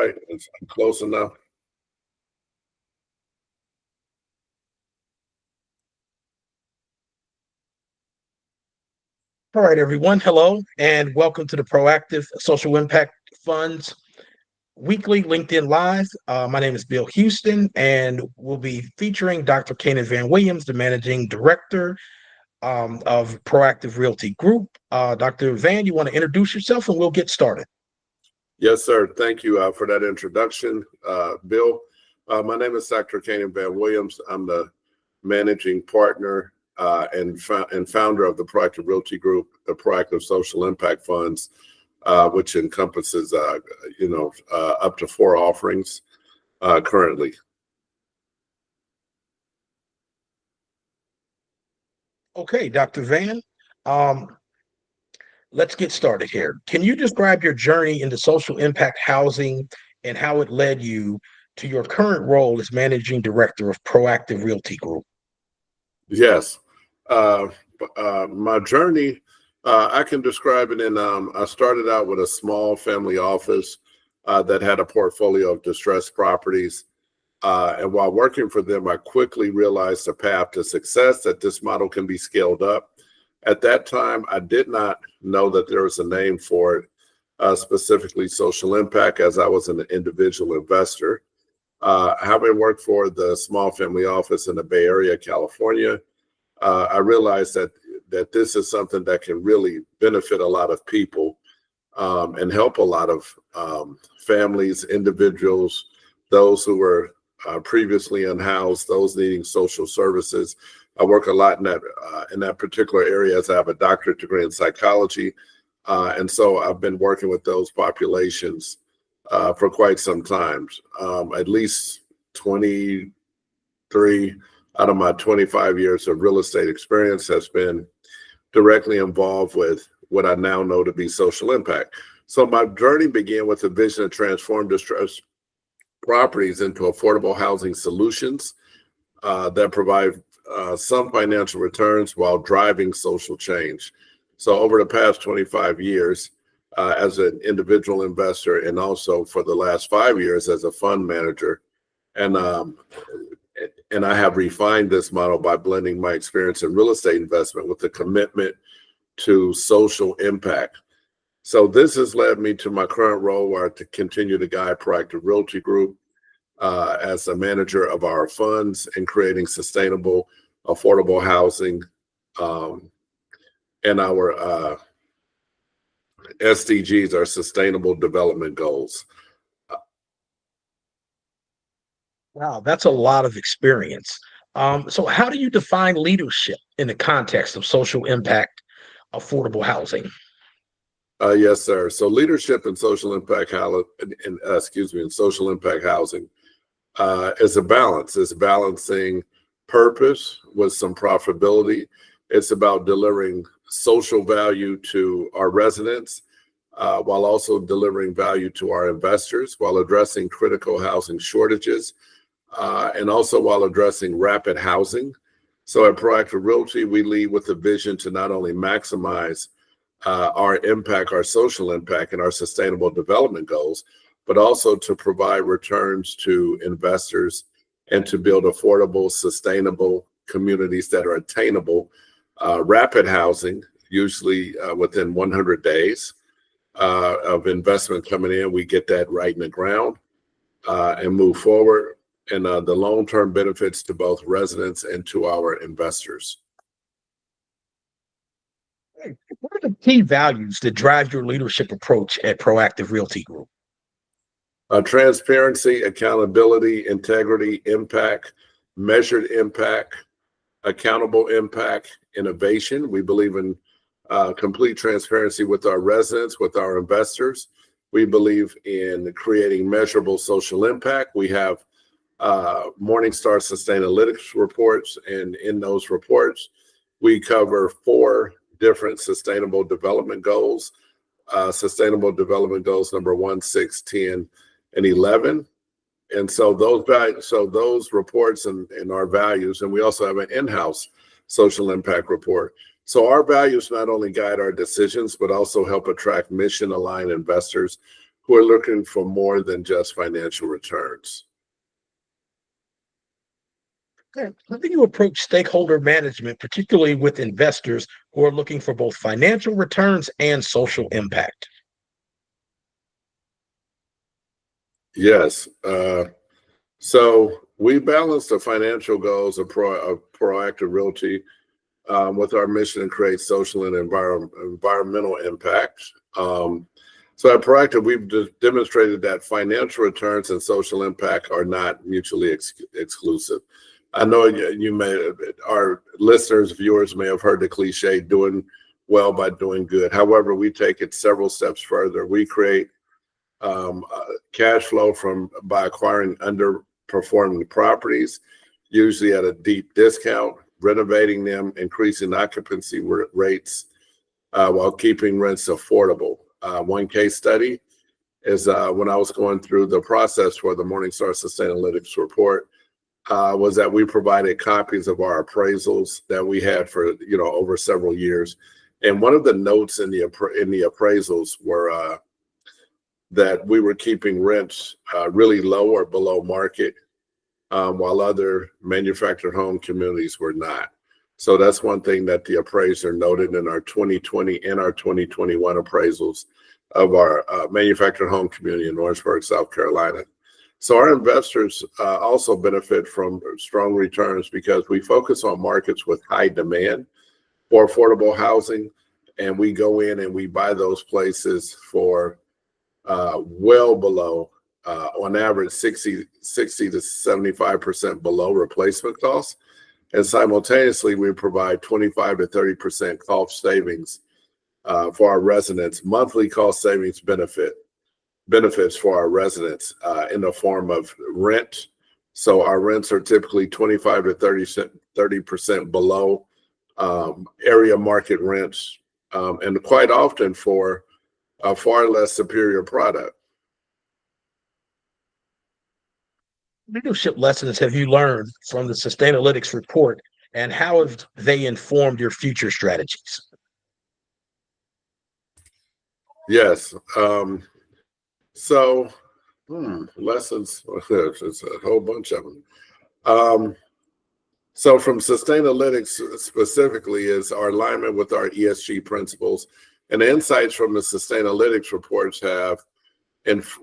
right, I'm close enough. All right, everyone. Hello, and welcome to the Proactive Social Impact Funds weekly LinkedIn Live. My name is Bill Houston, and we'll be featuring Dr. Canaan Van Williams, the Managing Director of ProActive Realty Group. Dr. Van, you want to introduce yourself, and we'll get started. Yes, sir. Thank you for that introduction, Bill. My name is Dr. Canaan Van Williams. I'm the managing partner and founder of the ProActive Realty Group, the ProActive Social Impact Funds, which encompasses, up to 4 offerings currently. Okay, Dr. Van, let's get started here. Can you describe your journey into social impact housing and how it led you to your current role as managing director of ProActive Realty Group? Yes. My journey, I can describe it in, I started out with a small family office that had a portfolio of distressed properties. And while working for them, I quickly realized the path to success, that this model can be scaled up. At that time, I did not know that there was a name for it, specifically social impact, as I was an individual investor. Having worked for the small family office in the Bay Area, California, I realized that this is something that can really benefit a lot of people and help a lot of families, individuals, those who were previously unhoused, those needing social services. I work a lot in that particular area, as I have a doctorate degree in psychology, and so I've been working with those populations for quite some time. At least 23 out of my 25 years of real estate experience has been directly involved with what I now know to be social impact. So my journey began with a vision to transform distressed properties into affordable housing solutions that provide some financial returns while driving social change. So over the past 25 years, as an individual investor, and also for the last 5 years as a fund manager, and I have refined this model by blending my experience in real estate investment with a commitment to social impact. So this has led me to my current role, where I continue to guide ProActive Realty Group as a manager of our funds and creating sustainable, affordable housing, and our SDGs, our Sustainable Development Goals. Wow, that's a lot of experience. So how do you define leadership in the context of social impact, affordable housing? Yes, sir. So leadership in social impact, in social impact housing is a balance. It's balancing purpose with some profitability. It's about delivering social value to our residents, while also delivering value to our investors, while addressing critical housing shortages, and also while addressing rapid housing. So at ProActive Realty, we lead with a vision to not only maximize our impact, our social impact, and our sustainable development goals, but also to provide returns to investors and to build affordable, sustainable communities that are attainable. Rapid housing, usually within 100 days of investment coming in, we get that right in the ground and move forward. And the long-term benefits to both residents and to our investors. What are the key values that drive your leadership approach at ProActive Realty Group? Transparency, accountability, integrity, impact, measured impact, accountable impact, innovation. We believe in complete transparency with our residents, with our investors. We believe in creating measurable social impact. We have Morningstar Sustainalytics reports, and in those reports, we cover 4 different sustainable development goals. Sustainable development goals number 1, 6, 10, and 11. And so those reports and our values, and we also have an in-house social impact report. So our values not only guide our decisions, but also help attract mission-aligned investors who are looking for more than just financial returns. Okay. How do you approach stakeholder management, particularly with investors who are looking for both financial returns and social impact? Yes. So we balance the financial goals of ProActive Realty with our mission to create social and environmental impact. So at ProActive, we've demonstrated that financial returns and social impact are not mutually exclusive. I know our listeners, viewers may have heard the cliche, doing well by doing good. However, we take it several steps further. We create cash flow by acquiring underperforming properties, usually at a deep discount, renovating them, increasing occupancy rates while keeping rents affordable. One case study is when I was going through the process for the Morningstar Sustainalytics report, was that we provided copies of our appraisals that we had for over several years, and one of the notes in the appraisals were that we were keeping rents really low or below market, while other manufactured home communities were not. So that's one thing that the appraiser noted in our 2020 and our 2021 appraisals of our manufactured home community in Orangeburg, South Carolina. So our investors also benefit from strong returns because we focus on markets with high demand for affordable housing, and we go in and we buy those places for well below, on average, 60 to 75% below replacement costs. And simultaneously, we provide 25 to 30% cost savings for our residents, monthly cost savings benefits for our residents in the form of rent. So our rents are typically 25 to 30% below area market rents, and quite often for a far less superior product. Leadership lessons have you learned from the Sustainalytics report, and how have they informed your future strategies? Yes. So lessons, there's a whole bunch of them. So from Sustainalytics specifically is our alignment with our ESG principles, and the insights from the Sustainalytics reports have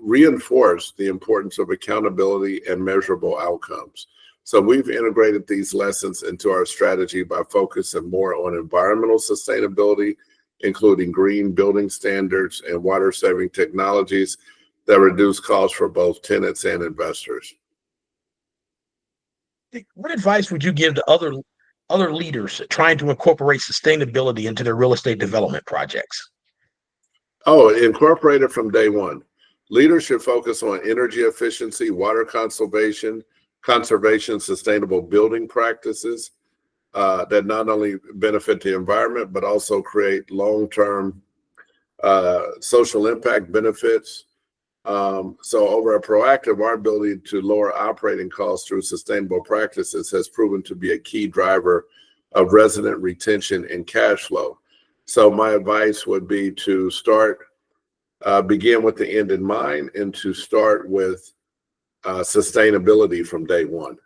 reinforced the importance of accountability and measurable outcomes. So we've integrated these lessons into our strategy by focusing more on environmental sustainability, including green building standards and water-saving technologies that reduce costs for both tenants and investors. What advice would you give to other leaders trying to incorporate sustainability into their real estate development projects? Oh, incorporated from day one. Leaders should focus on energy efficiency, water conservation, sustainable building practices that not only benefit the environment, but also create long-term social impact benefits. So over at ProActive, our ability to lower operating costs through sustainable practices has proven to be a key driver of resident retention and cash flow. So my advice would be to begin with the end in mind, and to start with sustainability from day one.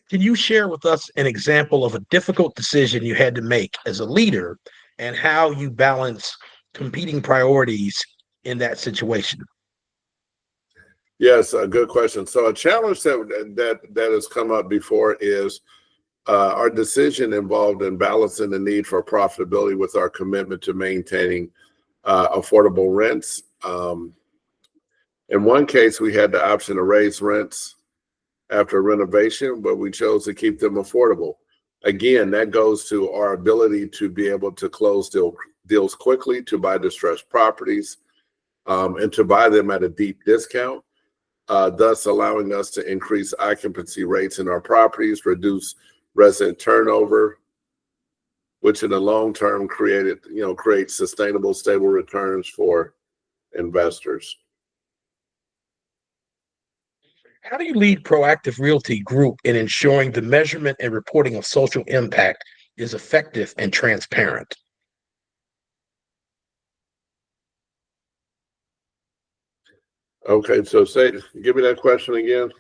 Can you share with us an example of a difficult decision you had to make as a leader, and how you balance competing priorities in that situation? Yes, a good question. So a challenge that has come up before is our decision involved in balancing the need for profitability with our commitment to maintaining affordable rents. In one case, we had the option to raise rents after renovation, but we chose to keep them affordable. Again, that goes to our ability to be able to close deals quickly, to buy distressed properties, and to buy them at a deep discount, thus allowing us to increase occupancy rates in our properties, reduce resident turnover, which in the long term creates sustainable, stable returns for investors. How do you lead ProActive Realty Group in ensuring the measurement and reporting of social impact is effective and transparent? Okay, so give me that question again.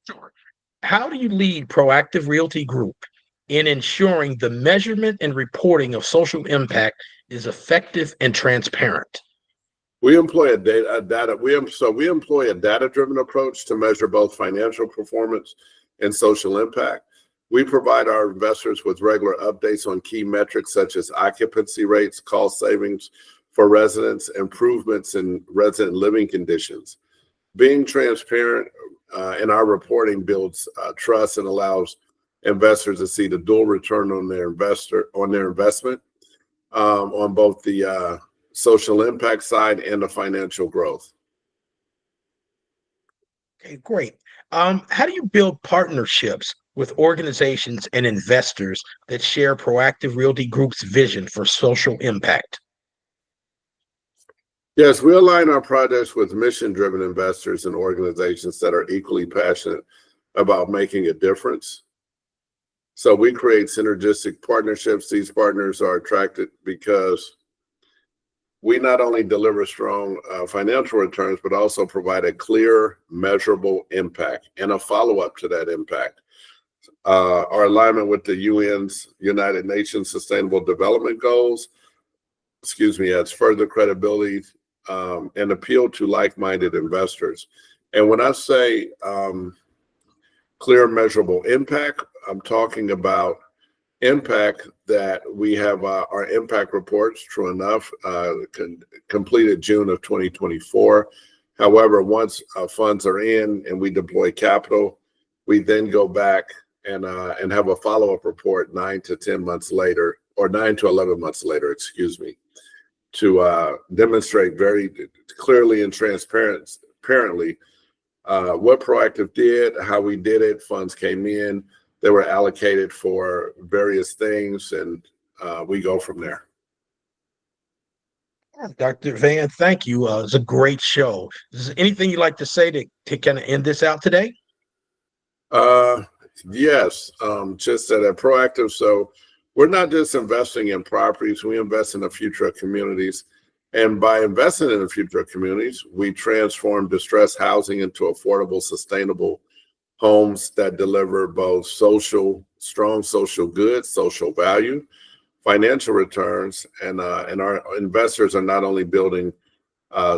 Sure. How do you lead ProActive Realty Group in ensuring the measurement and reporting of social impact is effective and transparent? We employ we employ a data-driven approach to measure both financial performance and social impact. We provide our investors with regular updates on key metrics such as occupancy rates, cost savings for residents, improvements in resident living conditions. Being transparent in our reporting builds trust and allows investors to see the dual return on their investment on both the social impact side and the financial growth. Okay, great. How do you build partnerships with organizations and investors that share ProActive Realty Group's vision for social impact? Yes, we align our projects with mission-driven investors and organizations that are equally passionate about making a difference. So we create synergistic partnerships. These partners are attracted because we not only deliver strong financial returns, but also provide a clear, measurable impact and a follow-up to that impact. Our alignment with the UN's United Nations Sustainable Development Goals, adds further credibility and appeal to like-minded investors. And when I say clear, measurable impact, I'm talking about impact that we have our impact reports, true enough, completed June of 2024. However, once funds are in and we deploy capital, we then go back and have a follow-up report 9 to 10 months later, or 9 to 11 months later, to demonstrate very clearly and transparently what ProActive did, how we did it. Funds came in, they were allocated for various things, and we go from there. Dr. Van, thank you. It's a great show. Is there anything you'd like to say to kind of end this out today? Yes, just that at ProActive, so we're not just investing in properties, we invest in the future of communities. And by investing in the future of communities, we transform distressed housing into affordable, sustainable homes that deliver both strong social goods, social value, financial returns, and our investors are not only building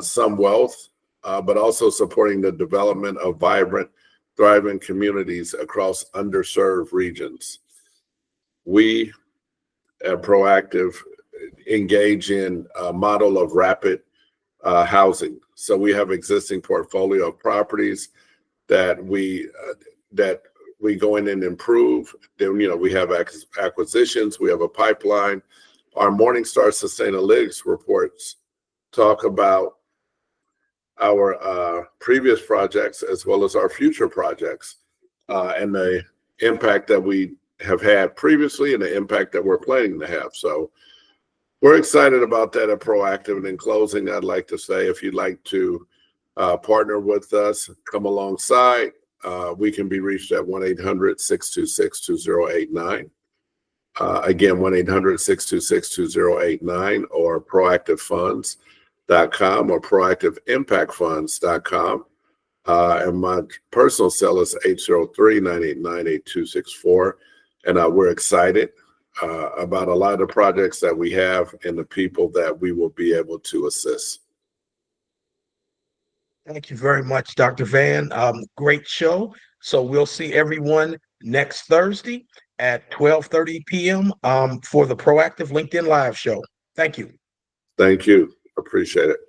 some wealth, but also supporting the development of vibrant, thriving communities across underserved regions. We at ProActive engage in a model of rapid housing. So we have existing portfolio of properties that we go in and improve. Then, we have acquisitions, we have a pipeline. Our Morningstar Sustainalytics reports talk about our previous projects as well as our future projects and the impact that we have had previously and the impact that we're planning to have. So we're excited about that at ProActive. And in closing, I'd like to say, if you'd like to partner with us, come alongside, we can be reached at 1-800-626-2089. Again, 1-800-626-2089 or proactivefunds.com or proactiveimpactfunds.com. And my personal cell is 803-989-8264. And we're excited about a lot of the projects that we have and the people that we will be able to assist. Thank you very much, Dr. Van. Great show. So we'll see everyone next Thursday at 12:30 p.m. For the ProActive LinkedIn Live show. Thank you. Thank you. Appreciate it.